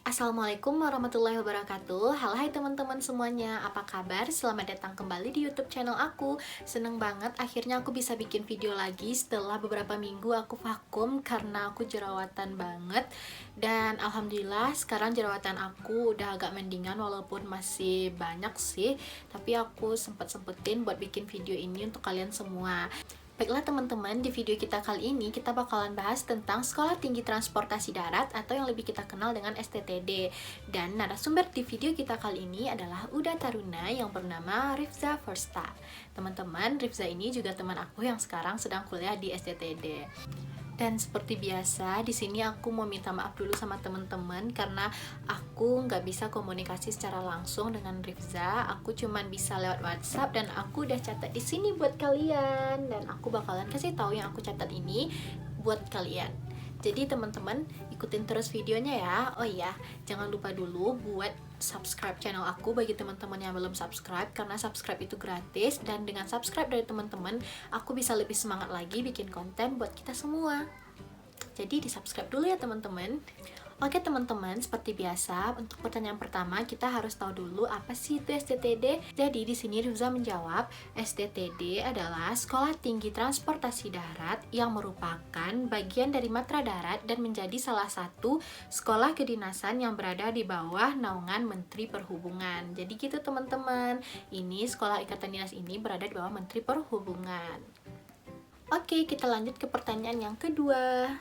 Assalamualaikum warahmatullahi wabarakatuh. Halo hai teman-teman semuanya, apa kabar? Selamat datang kembali di YouTube channel aku. Seneng banget akhirnya aku bisa bikin video lagi setelah beberapa minggu aku vakum karena aku jerawatan banget. Dan alhamdulillah sekarang jerawatan aku udah agak mendingan walaupun masih banyak sih. Tapi aku sempet-sempetin buat bikin video ini untuk kalian semua. Baiklah teman-teman, di video kita kali ini kita bakalan bahas tentang Sekolah Tinggi Transportasi Darat atau yang lebih kita kenal dengan STTD. Dan narasumber di video kita kali ini adalah Uda Taruna yang bernama Rifza Firsta. Teman-teman, Rifza ini juga teman aku yang sekarang sedang kuliah di STTD. Dan seperti biasa, di sini aku mau minta maaf dulu sama teman-teman karena aku nggak bisa komunikasi secara langsung dengan Rifza. Aku cuman bisa lewat WhatsApp dan aku udah catat di sini buat kalian. Dan aku bakalan kasih tahu yang aku catat ini buat kalian. Jadi teman-teman ikutin terus videonya ya. Oh iya, jangan lupa dulu buat subscribe channel aku bagi teman-teman yang belum subscribe, karena subscribe itu gratis dan dengan subscribe dari teman-teman aku bisa lebih semangat lagi bikin konten buat kita semua. Jadi di subscribe dulu ya teman-teman. Oke teman-teman, seperti biasa untuk pertanyaan pertama kita harus tahu dulu apa sih itu STTD. Jadi di sini Rifza menjawab, STTD adalah Sekolah Tinggi Transportasi Darat yang merupakan bagian dari Matra Darat dan menjadi salah satu sekolah kedinasan yang berada di bawah naungan Menteri Perhubungan. Jadi gitu teman-teman, ini sekolah ikatan dinas ini berada di bawah Menteri Perhubungan. Oke, kita lanjut ke pertanyaan yang kedua,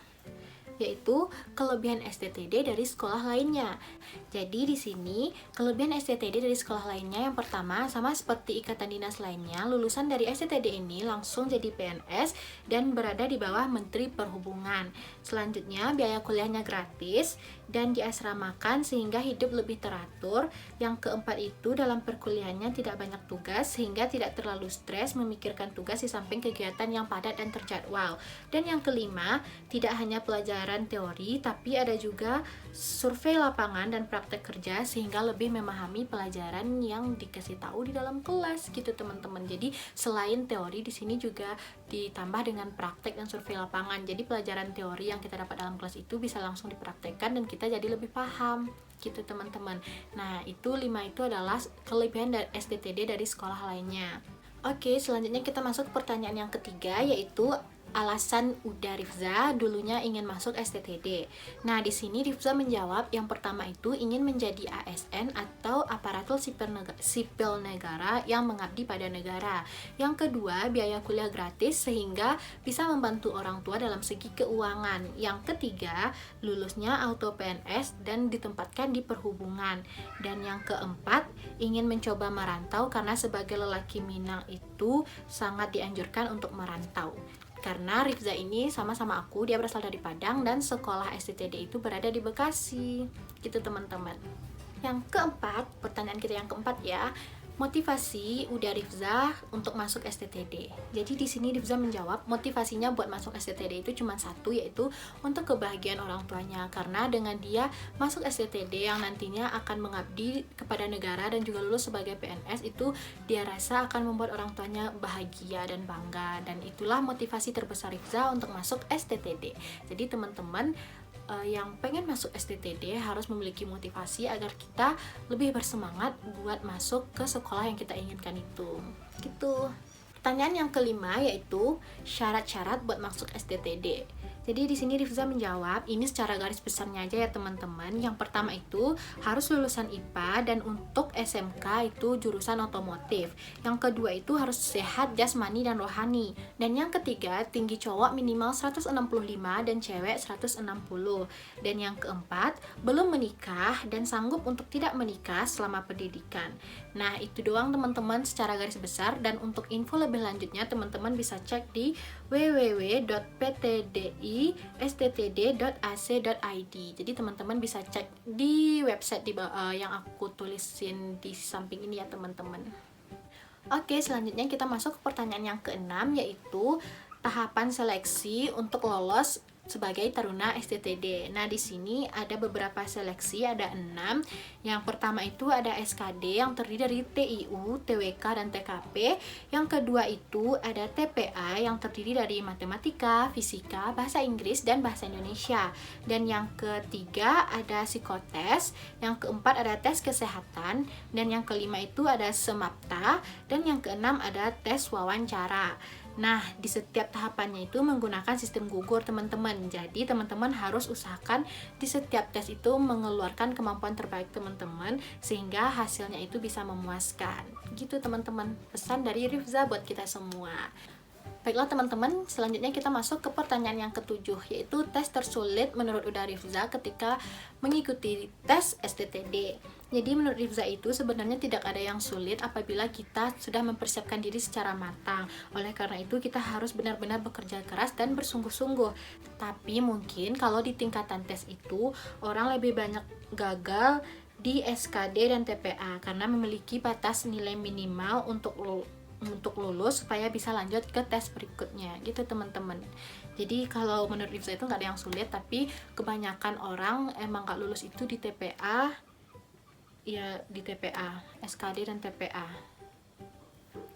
yaitu kelebihan STTD dari sekolah lainnya. Jadi di sini kelebihan STTD dari sekolah lainnya yang pertama sama seperti ikatan dinas lainnya, lulusan dari STTD ini langsung jadi PNS dan berada di bawah Menteri Perhubungan. Selanjutnya biaya kuliahnya gratis dan diasramakan sehingga hidup lebih teratur. Yang keempat itu dalam perkuliahannya tidak banyak tugas sehingga tidak terlalu stres memikirkan tugas di samping kegiatan yang padat dan terjadwal. Dan yang kelima, tidak hanya pelajaran teori tapi ada juga survei lapangan dan praktek kerja sehingga lebih memahami pelajaran yang dikasih tahu di dalam kelas gitu teman-teman. Jadi selain teori di sini juga ditambah dengan praktek dan survei lapangan. Jadi pelajaran teori yang kita dapat dalam kelas itu bisa langsung dipraktekkan dan kita jadi lebih paham gitu teman-teman. Nah, itu 5 itu adalah kelebihan dari STTD dari sekolah lainnya. Oke, selanjutnya kita masuk ke pertanyaan yang ketiga, yaitu alasan Uda Rifza dulunya ingin masuk STTD. Nah, di sini Rifza menjawab yang pertama itu ingin menjadi ASN atau aparatur sipil negara yang mengabdi pada negara. Yang kedua, biaya kuliah gratis sehingga bisa membantu orang tua dalam segi keuangan. Yang ketiga, lulusnya auto PNS dan ditempatkan di perhubungan. Dan yang keempat, ingin mencoba merantau karena sebagai lelaki Minang itu sangat dianjurkan untuk merantau. Karena Rifza ini sama-sama aku, dia berasal dari Padang dan sekolah STTD itu berada di Bekasi. Gitu teman-teman. Yang keempat, pertanyaan kita yang keempat ya. Motivasi Uda Rifza untuk masuk STTD. Jadi di sini Rifza menjawab motivasinya buat masuk STTD itu cuma satu, yaitu untuk kebahagiaan orang tuanya. Karena dengan dia masuk STTD yang nantinya akan mengabdi kepada negara dan juga lulus sebagai PNS, itu dia rasa akan membuat orang tuanya bahagia dan bangga. Dan itulah motivasi terbesar Rifza untuk masuk STTD. Jadi teman-teman yang pengen masuk STTD harus memiliki motivasi agar kita lebih bersemangat buat masuk ke sekolah yang kita inginkan itu. Gitu. Pertanyaan yang kelima yaitu syarat-syarat buat masuk STTD. Jadi di sini Rifza menjawab, ini secara garis besarnya aja ya teman-teman. Yang pertama itu harus lulusan IPA dan untuk SMK itu jurusan otomotif. Yang kedua itu harus sehat jasmani dan rohani. Dan yang ketiga, tinggi cowok minimal 165 dan cewek 160. Dan yang keempat, belum menikah dan sanggup untuk tidak menikah selama pendidikan. Nah, itu doang teman-teman secara garis besar, dan untuk info lebih lanjutnya teman-teman bisa cek di www.ptdistd.ac.id. Jadi teman-teman bisa cek di website yang aku tulisin di samping ini ya teman-teman. Oke, selanjutnya kita masuk ke pertanyaan yang keenam, yaitu tahapan seleksi untuk lolos sebagai taruna STTD. Nah, di sini ada beberapa seleksi, ada 6. Yang pertama itu ada SKD yang terdiri dari TIU, TWK, dan TKP. Yang kedua itu ada TPA yang terdiri dari matematika, fisika, bahasa Inggris, dan bahasa Indonesia. Dan yang ketiga ada psikotes, yang keempat ada tes kesehatan, dan yang kelima itu ada semapta, dan yang keenam ada tes wawancara. Nah, di setiap tahapannya itu menggunakan sistem gugur, teman-teman. Jadi, teman-teman harus usahakan di setiap tes itu mengeluarkan kemampuan terbaik teman-teman sehingga hasilnya itu bisa memuaskan. Gitu, teman-teman. Pesan dari Rifza buat kita semua. Baiklah teman-teman, selanjutnya kita masuk ke pertanyaan yang ketujuh, yaitu tes tersulit menurut Uda Rifza ketika mengikuti tes STTD. Jadi menurut Rifza itu sebenarnya tidak ada yang sulit apabila kita sudah mempersiapkan diri secara matang. Oleh karena itu kita harus benar-benar bekerja keras dan bersungguh-sungguh. Tapi mungkin kalau di tingkatan tes itu orang lebih banyak gagal di SKD dan TPA karena memiliki batas nilai minimal untuk lulus supaya bisa lanjut ke tes berikutnya, gitu teman-teman. Jadi kalau menurut Rifza itu nggak ada yang sulit, tapi kebanyakan orang emang nggak lulus itu di TPA, ya di TPA, SKD dan TPA,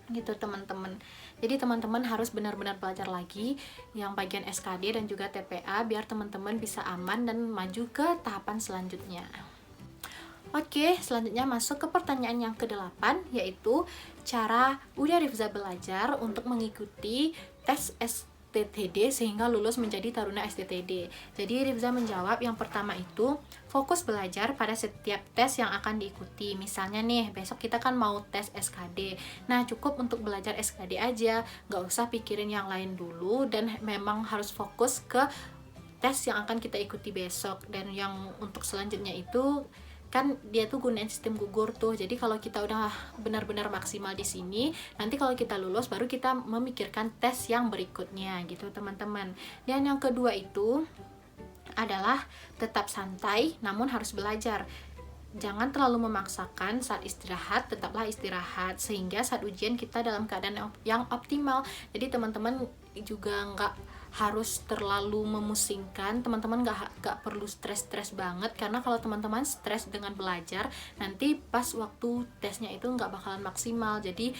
gitu teman-teman. Jadi teman-teman harus benar-benar belajar lagi yang bagian SKD dan juga TPA biar teman-teman bisa aman dan maju ke tahapan selanjutnya. Oke, selanjutnya masuk ke pertanyaan yang ke-8, yaitu cara Uda Rifza belajar untuk mengikuti tes STTD sehingga lulus menjadi taruna STTD. Jadi Rifza menjawab yang pertama itu fokus belajar pada setiap tes yang akan diikuti. Misalnya nih, besok kita kan mau tes SKD. Nah, cukup untuk belajar SKD aja, nggak usah pikirin yang lain dulu, dan memang harus fokus ke tes yang akan kita ikuti besok. Dan yang untuk selanjutnya itu kan dia tuh gunain sistem gugur tuh. Jadi kalau kita udah benar-benar maksimal di sini, nanti kalau kita lulus baru kita memikirkan tes yang berikutnya, gitu teman-teman. Dan yang kedua itu adalah tetap santai namun harus belajar. Jangan terlalu memaksakan, saat istirahat tetaplah istirahat sehingga saat ujian kita dalam keadaan yang optimal. Jadi teman-teman juga nggak harus terlalu memusingkan, teman-teman nggak perlu stres banget, karena kalau teman-teman stres dengan belajar nanti pas waktu tesnya itu nggak bakalan maksimal. Jadi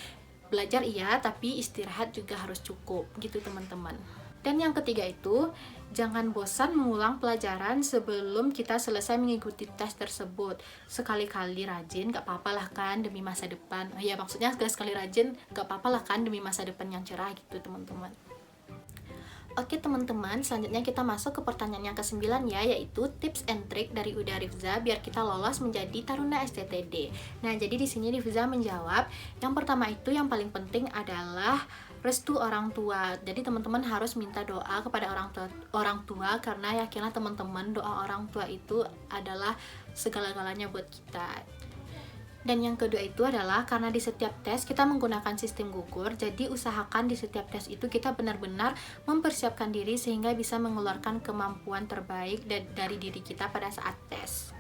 belajar iya, tapi istirahat juga harus cukup, gitu teman-teman. Dan yang ketiga itu, jangan bosan mengulang pelajaran sebelum kita selesai mengikuti tes tersebut. Sekali-kali rajin, gak apa-apa lah kan demi masa depan. Ya maksudnya sekali-sekali rajin, gak apa-apa lah kan demi masa depan yang cerah, gitu teman-teman. Oke teman-teman, selanjutnya kita masuk ke pertanyaan yang ke-9 ya, yaitu tips and trick dari Uda Rifza biar kita lolos menjadi taruna STTD. Nah, jadi di sini Rifza menjawab, yang pertama itu yang paling penting adalah restu orang tua. Jadi teman-teman harus minta doa kepada orang tua karena yakinlah teman-teman, doa orang tua itu adalah segala-galanya buat kita. Dan yang kedua itu adalah karena di setiap tes kita menggunakan sistem gugur, jadi usahakan di setiap tes itu kita benar-benar mempersiapkan diri sehingga bisa mengeluarkan kemampuan terbaik dari diri kita pada saat tes.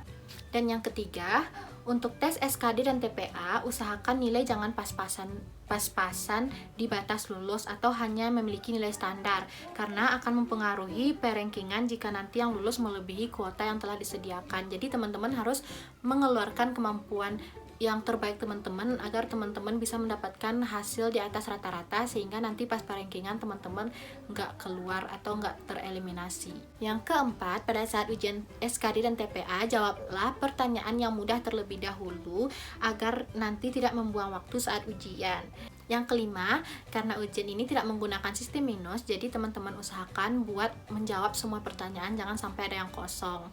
Dan yang ketiga, untuk tes SKD dan TPA, usahakan nilai jangan pas-pasan di batas lulus atau hanya memiliki nilai standar, karena akan mempengaruhi perankingan jika nanti yang lulus melebihi kuota yang telah disediakan. Jadi teman-teman harus mengeluarkan kemampuan yang terbaik teman-teman agar teman-teman bisa mendapatkan hasil di atas rata-rata sehingga nanti pas perankingan teman-teman nggak keluar atau nggak tereliminasi. Yang keempat, pada saat ujian SKD dan TPA, jawablah pertanyaan yang mudah terlebih dahulu agar nanti tidak membuang waktu saat ujian. Yang kelima, karena ujian ini tidak menggunakan sistem minus, jadi teman-teman usahakan buat menjawab semua pertanyaan, jangan sampai ada yang kosong.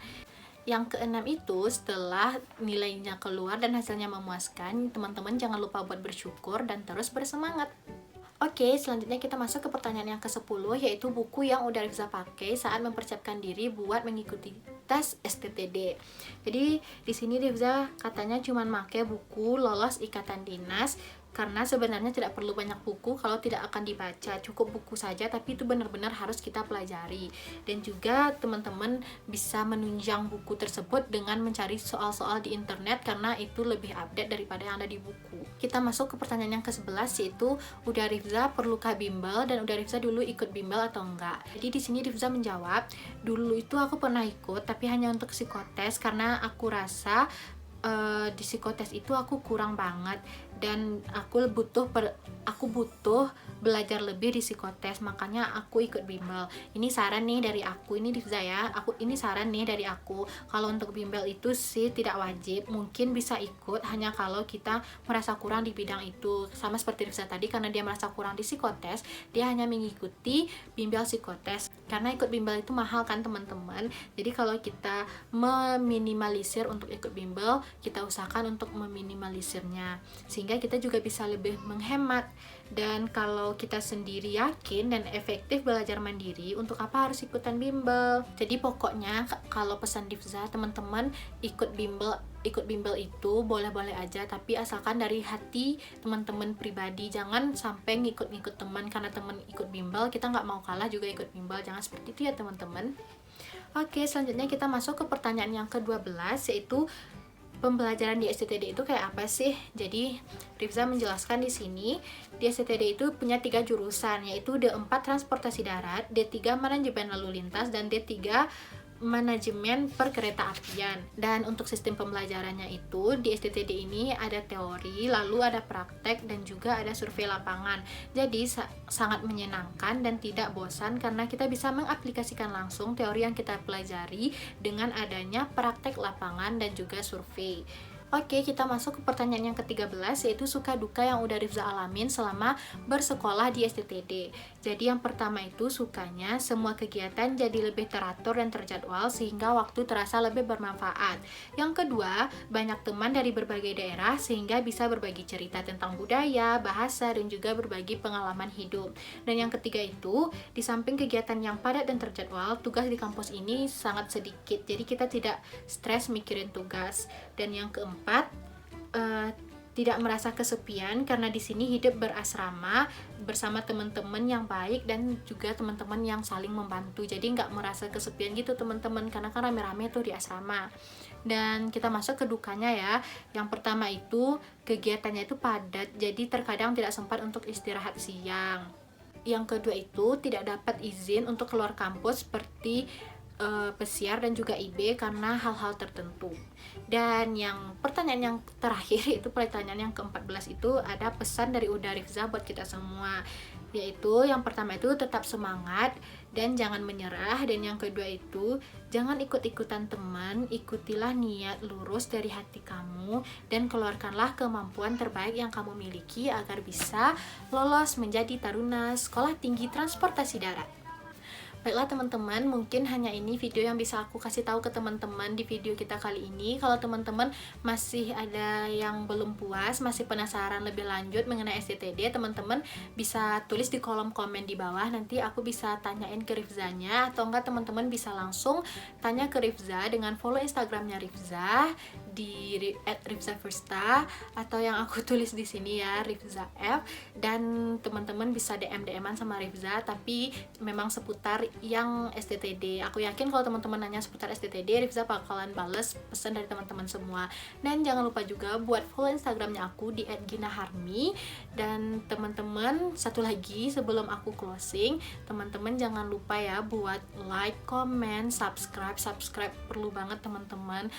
Yang keenam itu, setelah nilainya keluar dan hasilnya memuaskan, teman-teman jangan lupa buat bersyukur dan terus bersemangat. Oke, selanjutnya kita masuk ke pertanyaan yang ke-10, yaitu buku yang udah Rifza pakai saat mempersiapkan diri buat mengikuti tes STTD. Jadi di sini Rifza katanya cuma pakai buku Lolos Ikatan Dinas karena sebenarnya tidak perlu banyak buku kalau tidak akan dibaca, cukup buku saja, tapi itu benar-benar harus kita pelajari. Dan juga teman-teman bisa menunjang buku tersebut dengan mencari soal-soal di internet, karena itu lebih update daripada yang ada di buku. Kita masuk ke pertanyaan yang ke-11, yaitu udah Rifza perlukah bimbel, dan udah Rifza dulu ikut bimbel atau enggak. Jadi di sini Rifza menjawab, dulu itu aku pernah ikut tapi hanya untuk psikotes, karena aku rasa di psikotes itu aku kurang banget dan aku butuh belajar lebih di psikotes, makanya aku ikut bimbel. Ini saran nih dari aku, ini Rifza ya, ini saran nih dari aku. Kalau untuk bimbel itu sih tidak wajib, mungkin bisa ikut hanya kalau kita merasa kurang di bidang itu. Sama seperti Rifza tadi, karena dia merasa kurang di psikotes, dia hanya mengikuti bimbel psikotes. Karena ikut bimbel itu mahal kan teman-teman. Jadi kalau kita meminimalisir untuk ikut bimbel, kita usahakan untuk meminimalisirnya, sehingga kita juga bisa lebih menghemat. Dan kalau kita sendiri yakin dan efektif belajar mandiri, untuk apa harus ikutan bimbel? Jadi pokoknya kalau pesan Rifza, teman-teman ikut bimbel itu boleh-boleh aja, tapi asalkan dari hati teman-teman pribadi. Jangan sampai ngikut-ngikut teman, karena teman ikut bimbel kita nggak mau kalah juga ikut bimbel. Jangan seperti itu ya teman-teman. Oke, selanjutnya kita masuk ke pertanyaan yang ke-12, yaitu pembelajaran di STTD itu kayak apa sih? Jadi Rifza menjelaskan di sini, di STTD itu punya 3 jurusan, yaitu D4 Transportasi Darat, D3 Manajemen Lalu Lintas, dan D3 Manajemen Perkeretaapian. Dan untuk sistem pembelajarannya itu di STTD ini ada teori, lalu ada praktek, dan juga ada survei lapangan. Jadi sangat menyenangkan dan tidak bosan, karena kita bisa mengaplikasikan langsung teori yang kita pelajari dengan adanya praktek lapangan dan juga survei. Oke, kita masuk ke pertanyaan yang ke-13, yaitu suka duka yang udah Rifza alamin selama bersekolah di STTD. Jadi yang pertama itu sukanya semua kegiatan jadi lebih teratur dan terjadwal, sehingga waktu terasa lebih bermanfaat. Yang kedua, banyak teman dari berbagai daerah, sehingga bisa berbagi cerita tentang budaya, bahasa, dan juga berbagi pengalaman hidup. Dan yang ketiga itu, di samping kegiatan yang padat dan terjadwal, tugas di kampus ini sangat sedikit, jadi kita tidak stres mikirin tugas. Dan yang keempat, tidak merasa kesepian, karena di sini hidup berasrama bersama teman-teman yang baik dan juga teman-teman yang saling membantu. Jadi nggak merasa kesepian gitu teman-teman, karena kan rame-rame tuh di asrama. Dan kita masuk ke dukanya ya. Yang pertama itu kegiatannya itu padat, jadi terkadang tidak sempat untuk istirahat siang. Yang kedua itu tidak dapat izin untuk keluar kampus seperti pesiar dan juga IB karena hal-hal tertentu. Dan yang pertanyaan yang terakhir, itu pertanyaan yang ke-14, itu ada pesan dari Uda Rifza buat kita semua, yaitu yang pertama itu tetap semangat dan jangan menyerah. Dan yang kedua itu jangan ikut-ikutan teman, ikutilah niat lurus dari hati kamu dan keluarkanlah kemampuan terbaik yang kamu miliki agar bisa lolos menjadi taruna Sekolah Tinggi Transportasi Darat. Baiklah teman-teman, mungkin hanya ini video yang bisa aku kasih tahu ke teman-teman di video kita kali ini. Kalau teman-teman masih ada yang belum puas, masih penasaran lebih lanjut mengenai STTD, teman-teman bisa tulis di kolom komen di bawah. Nanti aku bisa tanyain ke Rifzanya, atau enggak teman-teman bisa langsung tanya ke Rifza dengan follow Instagramnya Rifza di @rifzafirsta, atau yang aku tulis di sini ya, Rifza F. Dan teman-teman bisa DM-an sama Rifza, tapi memang seputar yang STTD. Aku yakin kalau teman-teman nanya seputar STTD, Rifza bakalan bales pesan dari teman-teman semua. Dan jangan lupa juga buat follow Instagramnya aku di @ginaharmi. Dan teman-teman, satu lagi sebelum aku closing, teman-teman jangan lupa ya buat like, comment, subscribe perlu banget teman-teman.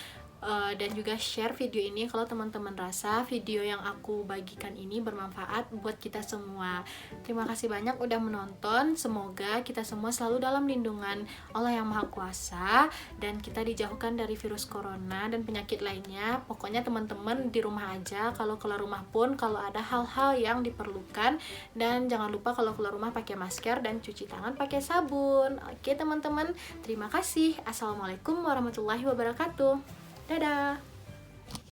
Dan juga share video ini kalau teman-teman rasa video yang aku bagikan ini bermanfaat buat kita semua. Terima kasih banyak udah menonton. Semoga kita semua selalu dalam lindungan Allah yang Maha Kuasa, dan kita dijauhkan dari virus corona dan penyakit lainnya. Pokoknya teman-teman di rumah aja, kalau keluar rumah pun kalau ada hal-hal yang diperlukan. Dan jangan lupa kalau keluar rumah pakai masker dan cuci tangan pakai sabun. Oke teman-teman, terima kasih. Assalamualaikum warahmatullahi wabarakatuh. Dadah!